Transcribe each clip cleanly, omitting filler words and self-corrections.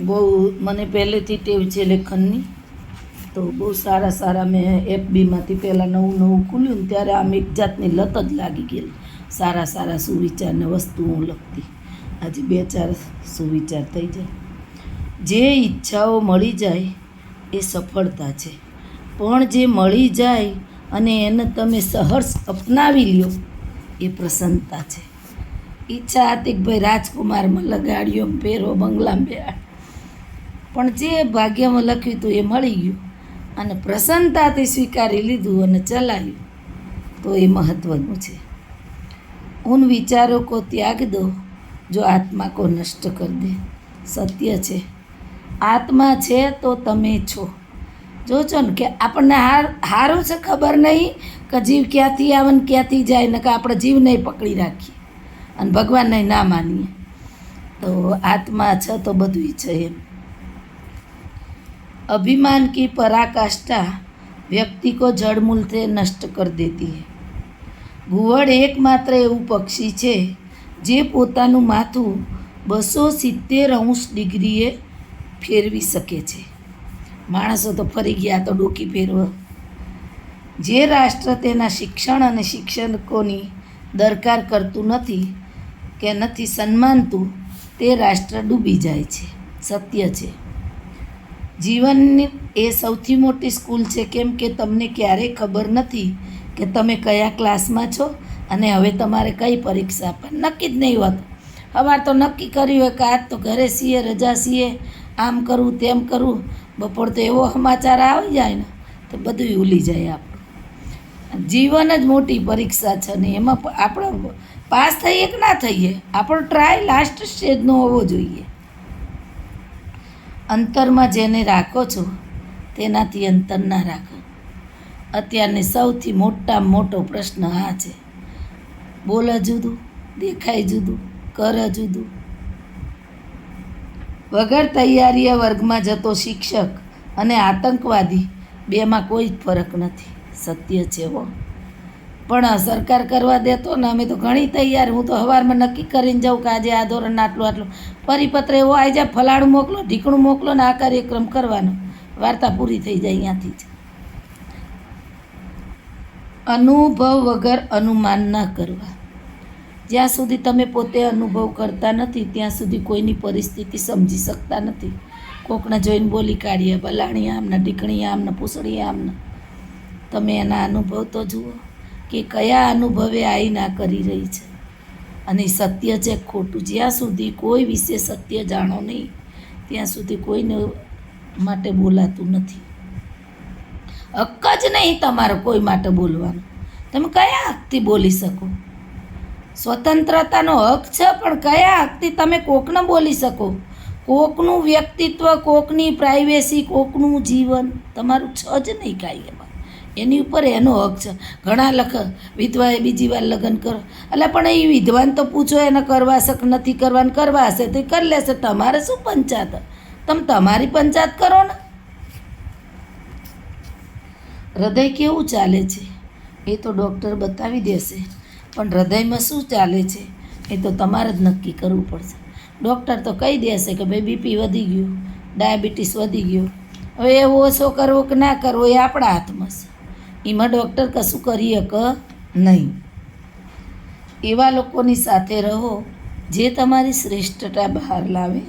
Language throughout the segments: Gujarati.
બહુ મને પહેલેથી ટેવ છે લેખનની, તો બહુ સારા સારા મેં એફબીમાંથી પહેલાં નવું નવું ખુલ્યું ને ત્યારે આમ એક જાતની લત જ લાગી ગયેલી. સારા સારા સુવિચારને વસ્તુ હું લખતી. આજે 2-4 સુવિચાર થઈ જાય. જે ઈચ્છાઓ મળી જાય એ સફળતા છે, પણ જે મળી જાય અને એને તમે સહર્ષ અપનાવી લ્યો એ પ્રસન્નતા છે. ઈચ્છા હતી કે ભાઈ રાજકુમારમાં લગાડ્યો, પહેરો, બંગલામાં બેહાડ, પણ જે ભાગ્યમાં લખ્યું હતું એ મળી ગયું અને પ્રસન્નતાથી સ્વીકારી લીધું અને ચલાવ્યું, તો એ મહત્ત્વનું છે. ઉન વિચારો કો ત્યાગ દો જો આત્મા કો નષ્ટ કર દે. સત્ય છે, આત્મા છે તો તમે છો. જોજો ને કે આપણને હારું છે ખબર નહીં કે જીવ ક્યાંથી આવે ને ક્યાંથી જાય, ને કે આપણે જીવને પકડી રાખીએ અને ભગવાનને ના માનીએ. તો આત્મા છે તો બધું છે એમ. अभिमान की पराकाष्ठा व्यक्ति को जड़मूल से नष्ट कर देती है. ઘુવડ એકમાત્ર એવું પક્ષી છે જે પોતાનું માથું 270 ફેરવી શકે છે. માણસો તો ફરી ગયા તો ડોકી ફેરવો. જે રાષ્ટ્ર તેના શિક્ષણ અને શિક્ષકોની દરકાર કરતું નથી કે નથી સન્માનતું, તે રાષ્ટ્ર ડૂબી જાય છે. સત્ય છે. જીવનની એ સૌથી મોટી સ્કૂલ છે, કેમ કે તમને ક્યારેય ખબર નથી કે તમે કયા ક્લાસમાં છો અને હવે તમારે કઈ પરીક્ષા આપવાની. નક્કી જ નહીં હોતું. સવાર તો નક્કી કર્યું હોય કે આજ તો ઘરે છીએ, રજા છીએ, આમ કરવું તેમ કરવું. બપોર તો એવો સમાચાર આવી જાય ને તો બધું ભૂલી જાય આપણું. જીવન જ મોટી પરીક્ષા છે ને એમાં આપણે પાસ થઈએ કે ના થઈએ, આપણો ટ્રાય લાસ્ટ સ્ટેજનો હોવો જોઈએ. અંતરમાં જેને રાખો છો તેનાથી અંતર ના રાખો. અત્યારની સૌથી મોટામાં મોટો પ્રશ્ન આ છે. બોલે જુદું, દેખાય જુદું, કરે જુદું. વગર તૈયારીએ વર્ગમાં જતો શિક્ષક અને આતંકવાદી, બેમાં કોઈ જ ફરક નથી. સત્ય છે હો. પણ સરકાર કરવા દેતો ને, અમે તો ઘણી તૈયાર. હું તો સવારમાં નક્કી કરીને જાઉં કે આજે આ ધોરણ આટલું આટલું પરિપત્ર એવો આવી જાય, ફલાણું મોકલો, ઢીકણું મોકલો ને આ કાર્યક્રમ કરવાનો. વાર્તા પૂરી થઈ જાય અહીંયાથી જ. અનુભવ વગર અનુમાન ન કરવા. જ્યાં સુધી તમે પોતે અનુભવ કરતા નથી ત્યાં સુધી કોઈની પરિસ્થિતિ સમજી શકતા નથી. કોકને જોઈને બોલી કાઢીએ, ભલાણી આમને, ઢીકણી આમને, પૂછડી આમને. તમે એના અનુભવ તો જુઓ કે કયા અનુભવે આઈના કરી રહી છે અને સત્ય છે ખોટું. જ્યાં સુધી કોઈ વિશે સત્ય જાણો નહીં ત્યાં સુધી કોઈને માટે બોલાતું નથી. હક જ નહીં તમારો કોઈ માટે બોલવાનો. તમે કયા હકથી બોલી શકો? સ્વતંત્રતાનો હક છે, પણ કયા હકથી તમે કોકને બોલી શકો? કોકનું વ્યક્તિત્વ, કોકની પ્રાઇવેસી, કોકનું જીવન તમારું છે જ નહીં કાંઈ. એમાં એની ઉપર એનો હક છે. ઘણા વિધવાએ બીજી વાર લગ્ન કરો, એટલે પણ એ વિધવાને તો પૂછો એને કરવા હશે કે નથી કરવાનું. કરવા હશે તો એ કરી લેશે. તમારે શું પંચાયત? તમે તમારી પંચાયત કરો ને. હૃદય કેવું ચાલે છે એ તો ડૉક્ટર બતાવી દેશે, પણ હૃદયમાં શું ચાલે છે એ તો તમારે જ નક્કી કરવું પડશે. ડૉક્ટર તો કહી દેશે કે ભાઈ બીપી વધી ગયું, ડાયાબિટીસ વધી ગયું. હવે એ ઓછો કરવો કે ના કરવો એ આપણા હાથમાં છે. એમાં ડૉક્ટર કશું કરી શકે નહીં. એવા લોકોની સાથે રહો જે તમારી શ્રેષ્ઠતા બહાર લાવે.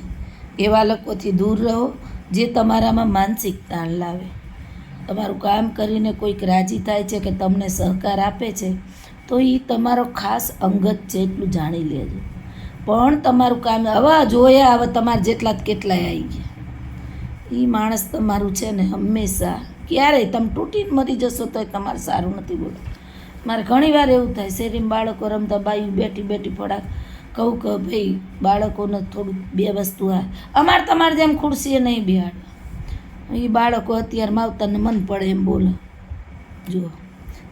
એવા લોકોથી દૂર રહો જે તમારામાં માનસિક તાણ લાવે. તમારું કામ કરીને કોઈક રાજી થાય છે કે તમને સહકાર આપે છે તો એ તમારો ખાસ અંગત છે એટલું જાણી લેજો. પણ તમારું કામ હવે જોયા, હવે તમારે જેટલા કેટલાય આવી ગયા. એ માણસ તમારું છે ને હંમેશા ક્યારેય તમે તૂટીને મરી જશો તો તમારે સારું નથી બોલો. મારે ઘણી વાર એવું થાય, શેરીમાં બાળકો રમતા, બાયું બેઠી બેઠી પડાક કહું કે ભાઈ બાળકોને થોડુંક બે વસ્તુ આ અમારે તમારે જેમ ખુરશીએ નહીં બેહાડ. એ બાળકો અત્યારે માવતરને મન પડે એમ બોલે. જુઓ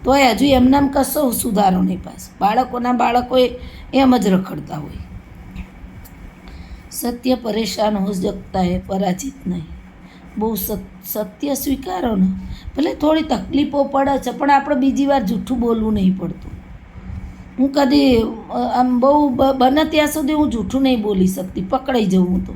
તોય હજુ એમનામ કશો સુધારો નહીં પાસ. બાળકોએ એમ જ રખડતા હોય. સત્ય પરેશાન હો શકતા હે, પરાજિત નહીં. બહુ સત્ય સ્વીકારો ને. ભલે થોડી તકલીફો પડે છે પણ આપણે બીજી વાર જૂઠું બોલવું નહીં પડતું. હું કદી આમ બહુ બને ત્યાં સુધી હું જૂઠું નહીં બોલી શકતી, પકડાઈ જાઉં હું તો.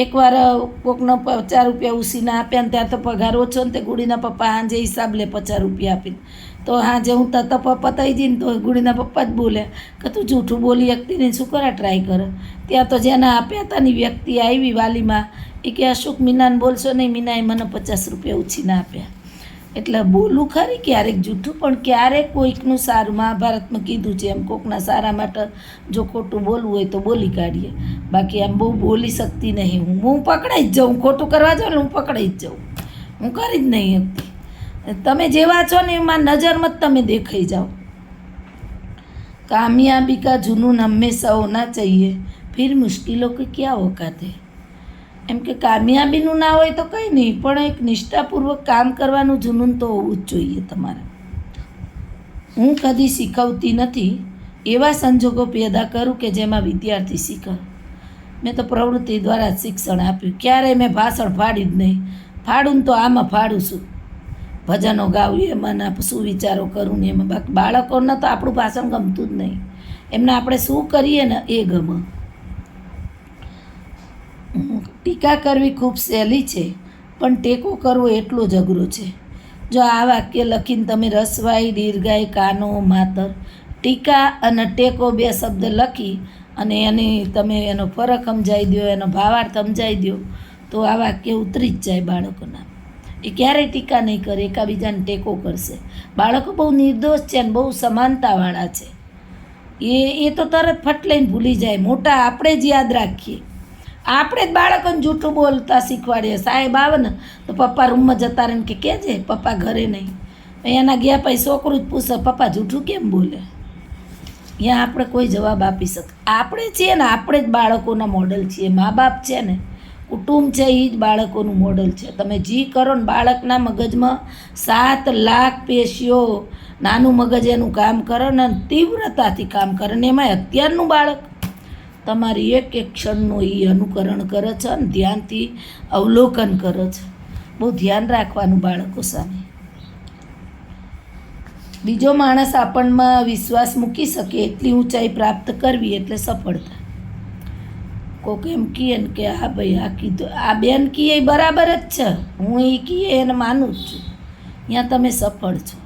એકવાર કોકનો 50 રૂપિયા ઉસીના આપ્યા ને ત્યાં તો પગાર ઓછો ને તે ગુડીના પપ્પા સાંજે હિસાબ લે 50 રૂપિયા આપીને. તો સાંજે હું તો પતાવી જઈને તો ગુડીના પપ્પા જ બોલ્યા કે તું જૂઠું બોલી શકતી નહીં, શું કરે ટ્રાય કરે. ત્યાં તો જેને આપ્યા હતાની વ્યક્તિ આવી વાલીમાં, એ કે અશોક મીનાને બોલશો નહીં, મીનાએ મને 50 રૂપિયા ઉછીના આપ્યા. એટલે બોલું ખરી ક્યારેક જૂઠું, પણ ક્યારેક કોઈકનું સારું. મહાભારતમાં કીધું છે એમ, કોકના સારા માટે જો ખોટું બોલવું હોય તો બોલી કાઢીએ. બાકી આમ બહુ બોલી શકતી નહીં હું પકડાઈ જ જાઉં. ખોટું કરવા જાઉં ને હું પકડાઈ જ જાઉં, હું કરી જ નહીં શકતી. તમે જેવા છો ને એમાં નજરમાં જ તમે દેખાઈ જાઓ. કામયાબી કા જુનૂન હંમેશા હોના चाहिए, फिर मुश्किलों की क्या औकात है. એમ કે કામયાબીનું ના હોય તો કંઈ નહીં, પણ એક નિષ્ઠાપૂર્વક કામ કરવાનું જુનૂન તો હોવું જ જોઈએ તમારે. હું કદી શીખવતી નથી, એવા સંજોગો પેદા કરું કે જેમાં વિદ્યાર્થી શીખે. મેં તો પ્રવૃત્તિ દ્વારા જ શિક્ષણ આપ્યું. ક્યારેય મેં ભાષણ ફાડી જ નહીં. ફાડું ને તો આમાં ફાડું છું, ભજનો ગાવું એમાં, ના સુવિચારો કરું ને એમાં. બાકી બાળકોને તો આપણું ભાષણ ગમતું જ નહીં, એમને આપણે શું કરીએ ને એ ગમે. ટીકા કરવી ખૂબ સહેલી છે, પણ ટેકો કરવો એટલો જ અઘરો છે. જો આ વાક્ય લખીને તમે રસવાઈ, દીર્ઘાઈ, કાનો, માતર, ટીકા અને ટેકો 2 શબ્દ લખી અને તમે એનો ફરક સમજાવી દો, એનો ભાવાર્થ સમજાવી દો, તો આ વાક્ય ઉતરી જ જાય બાળકોના. એ ક્યારેય ટીકા નહીં કરે, એકાબીજાને ટેકો કરશે. બાળકો બહુ નિર્દોષ છે ને બહુ સમાનતાવાળા છે. એ તો તરત ફટ લઈને ભૂલી જાય. મોટા આપણે જ યાદ રાખીએ. આપણે જ બાળકોને જૂઠું બોલતા શીખવાડીએ. સાહેબ આવે ને તો પપ્પા રૂમમાં જતા રહીને કે કહેજે પપ્પા ઘરે નહીં. એના ગયા પછી છોકરું જ પૂછે પપ્પા જૂઠું કેમ બોલે. ત્યાં આપણે કોઈ જવાબ આપી શકે. આપણે છીએ ને, આપણે જ બાળકોના મોડલ છીએ. મા બાપ છે ને, કુટુંબ છે, એ જ બાળકોનું મોડલ છે. તમે જી કરો ને, બાળકના મગજમાં 7 લાખ પેશીઓ, નાનું મગજ એનું કામ કરે ને તીવ્રતાથી કામ કરે ને. એમાં અત્યારનું બાળક તમારી એક ક્ષણનું એ અનુકરણ કરે છે અને ધ્યાનથી અવલોકન કરે છે. બહુ ધ્યાન રાખવાનું બાળકો સામે. બીજો માણસ આપણમાં વિશ્વાસ મૂકી શકે એટલી ઊંચાઈ પ્રાપ્ત કરવી એટલે સફળતા. કોક એમ કહે ને કે હા ભાઈ આ કીધું, આ બેન કહે બરાબર જ છે, હું એ કહે એને માનું જ છું, ત્યાં તમે સફળ છો.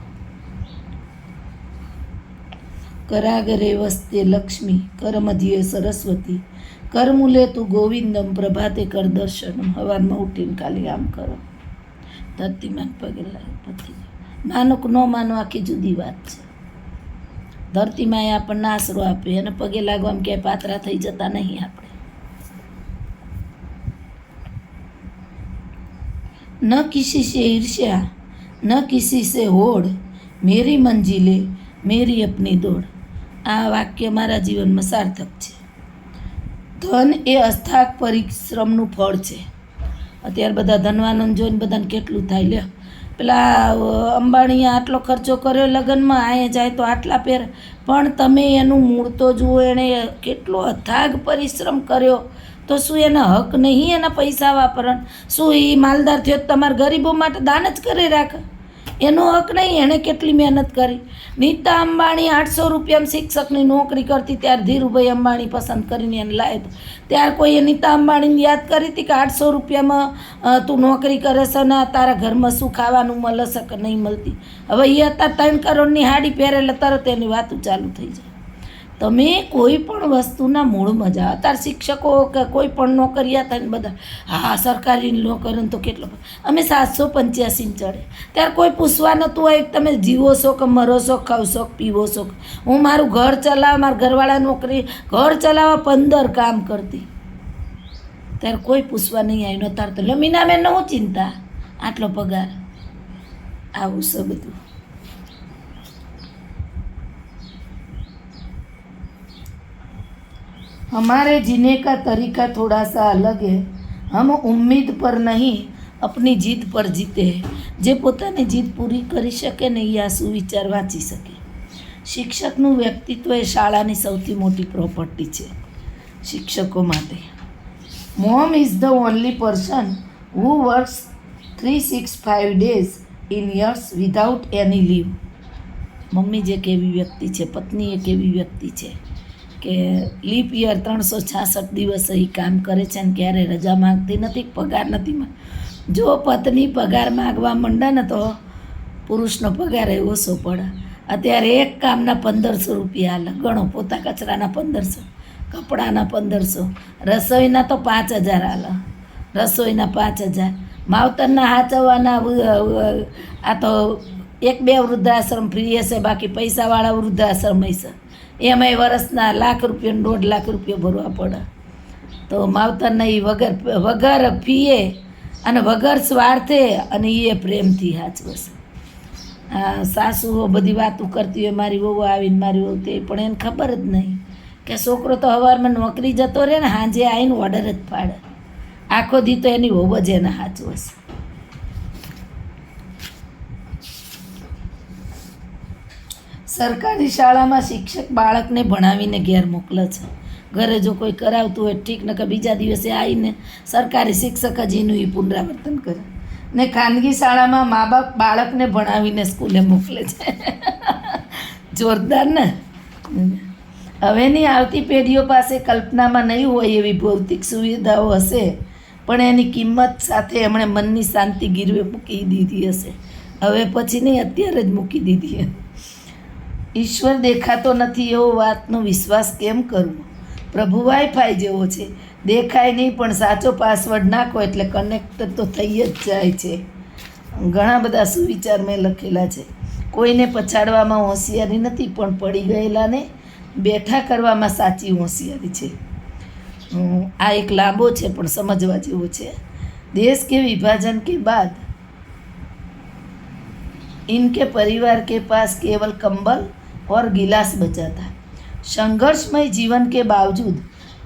કરાગરે વસ્તે લક્ષ્મી, કરમધ્યે સરસ્વતી, કરમૂલે તું ગોવિંદમ, પ્રભાતે કર દર્શનમ. સવારમાં ઉઠીને ખાલી આમ કરો, ધરતીમાં પગે લાગે. માનો કે ન માનો આખી જુદી વાત છે. ધરતીમાં એ આપણને આશરો આપે અને પગે લાગવામાં ક્યાંય પાતરા થઈ જતા નહીં આપણે. ન કિસી સે ઈર્ષ્યા, ન કિસી સે હોડ, મેરી મંજિલે મેરી અપની દોડ. આ વાક્ય મારા જીવનમાં સાર્થક છે. ધન એ અથાગ પરિશ્રમનું ફળ છે. અત્યારે બધા ધનવાનોને જોઈને બધાને કેટલું થાય. લે પેલા અંબાણીએ આટલો ખર્ચો કર્યો લગ્નમાં, અહીંયા જાય તો આટલા પહેર. પણ તમે એનું મૂળ તો જુઓ, એણે કેટલો અથાગ પરિશ્રમ કર્યો. તો શું એના હક નહીં એના પૈસા વાપરવાનું? શું એ માલદાર થયો તમારા ગરીબો માટે દાન જ કરી રાખે? એનો હક નહીં. એણે કેટલી મહેનત કરી. નીતા અંબાણી 800 રૂપિયામાં શિક્ષકની નોકરી કરતી, ત્યારે ધીરુભાઈ અંબાણી પસંદ કરીને એને લાવ્યો હતો. ત્યારે કોઈએ નીતા અંબાણીને યાદ કરી હતી કે 800 રૂપિયામાં તું નોકરી કરે છે ને તારા ઘરમાં શું ખાવાનું મળે છે કે નહીં મળતી? હવે એ અત્યારે 3 કરોડની હાડી પહેરે એટલે તરત એની વાતો ચાલુ થઈ જાય. તમે કોઈ પણ વસ્તુના મૂળમાં જાઓ. અત્યારે શિક્ષકો કે કોઈ પણ નોકરિયા થાય ને બધા હા સરકારી નોકરીને તો કેટલો. અમે 785 ચડે ત્યારે કોઈ પૂછવા નહોતું હોય તમે જીવો છો કે મરો છો, ખાવ છો કે પીવો છો. હું મારું ઘર ચલાવવા, મારા ઘરવાળા નોકરી, ઘર ચલાવવા 15 કામ કરતી, ત્યારે કોઈ પૂછવા નહીં આવ્યું. અત્યારે તો લમીના મેં ન ચિંતા, આટલો પગાર. આવું છે બધું. हमारे जीने का तरीका थोड़ा सा अलग है. हम उम्मीद पर नहीं अपनी જીદ પર જીતે હૈ. જે પોતાની જીદ પૂરી કરી શકે ને એ આ સુવિચાર વાંચી શકે. શિક્ષકનું વ્યક્તિત્વ એ શાળાની સૌથી મોટી પ્રોપર્ટી છે શિક્ષકો માટે. Mom is the only person who works 365 days in years without any leave. Mummy જ એક એવી વ્યક્તિ છે, પત્ની એક એવી વ્યક્તિ છે કે લીપ યર 366 દિવસ એ કામ કરે છે ને ક્યારે રજા માગતી નથી, પગાર નથી જો પત્ની પગાર માગવા માંડે ને તો પુરુષનો પગાર એ ઓછો પડે. અત્યારે એક કામના 1500 રૂપિયા હાલે, ગણો, પોતા કચરાના 1500, કપડાના 1500, રસોઈના તો 5000 હાલે, રસોઈના 5000, માવતરના હાચવવાના. આ તો 1-2 વૃદ્ધાશ્રમ ફ્રી હશે, બાકી પૈસાવાળા વૃદ્ધાશ્રમ હશે, એમાંય વર્ષના લાખ રૂપિયા 1.5 લાખ રૂપિયા ભરવા પડે. તો માવતરના એ વગર ફીએ અને વગર સ્વાર્થે અને એ પ્રેમથી હાચવશે. સાસુઓ બધી વાતો કરતી હોય, મારી વહુ આવીને મારી વહુ તે, પણ એને ખબર જ નહીં કે છોકરો તો સવારમાં નોકરી જતો રહે ને સાંજે આવીને ઓર્ડર જ પાડે, આખો દી તો એની વહુ જ એને હાચવશે. સરકારી શાળામાં શિક્ષક બાળકને ભણાવીને ઘેર મોકલે છે. ઘરે જો કોઈ કરાવતું હોય ઠીક, ને કે બીજા દિવસે આવીને સરકારી શિક્ષક જ એનું એ પુનરાવર્તન કરે. ને ખાનગી શાળામાં મા બાપ બાળકને ભણાવીને સ્કૂલે મોકલે છે. જોરદાર ને. હવેની આવતી પેઢીઓ પાસે કલ્પનામાં નહીં હોય એવી ભૌતિક સુવિધાઓ હશે, પણ એની કિંમત સાથે એમણે મનની શાંતિ ગીરવે મૂકી દીધી હશે. હવે પછી નહીં, અત્યારે જ મૂકી દીધી. ઈશ્વર દેખાતો નથી એવો વાતનો વિશ્વાસ કેમ કરવો? પ્રભુ વાઈફાઈ જેવો છે, દેખાય નહીં પણ સાચો પાસવર્ડ નાખો એટલે કનેક્ટ તો થઈ જ જાય છે. ઘણા બધા સુવિચાર મેં લખેલા છે. કોઈને પછાડવામાં હોશિયારી નથી, પણ પડી ગયેલાને બેઠા કરવામાં સાચી હોશિયારી છે. આ એક લાંબો છે પણ સમજવા જેવો છે. देश के विभाजन के बाद इनके परिवार के पास केवल कंबल और गिलास बचा था. संघर्षमय जीवन के बावजूद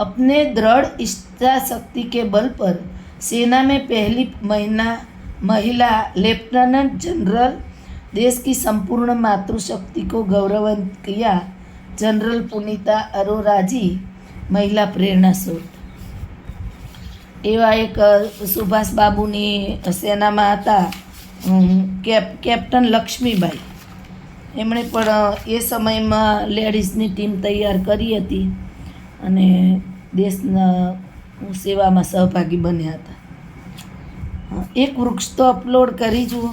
अपने दृढ़ इच्छा शक्ति के बल पर सेना में पहली महिला लेफ्टिनेंट जनरल देश की संपूर्ण मातृशक्ति को गौरवान्वित किया. जनरल पुनीता अरोरा जी महिला प्रेरणा स्रोत. એવા એક સુભાષ બાબુની સેનામાં હતા કેપ્ટન લક્ષ્મીબાઈ. એમણે પણ એ સમયમાં લેડીઝની ટીમ તૈયાર કરી હતી અને દેશના સેવામાં સહભાગી બન્યા હતા. એક વૃક્ષ તો અપલોડ કરી જુઓ,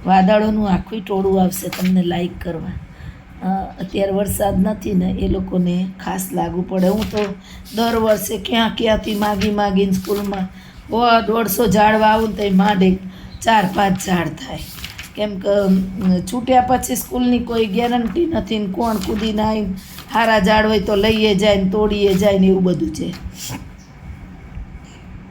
વાદળોનું આખું ટોળું આવશે તમને લાઈક કરવા. અત્યારે વરસાદ નથી ને એ લોકોને ખાસ લાગુ પડે. હું તો દર વર્ષે ક્યાંથી માગીને સ્કૂલમાં 150 ઝાડ વાવું તો માંડે 4-5 ઝાડ થાય. કેમ કે છૂટ્યા પછી સ્કૂલની કોઈ ગેરંટી નથી ને કોણ કૂદીને આવીને સારા ઝાડ હોય તો લઈએ જાય ને તોડીએ જાય ને એવું બધું છે.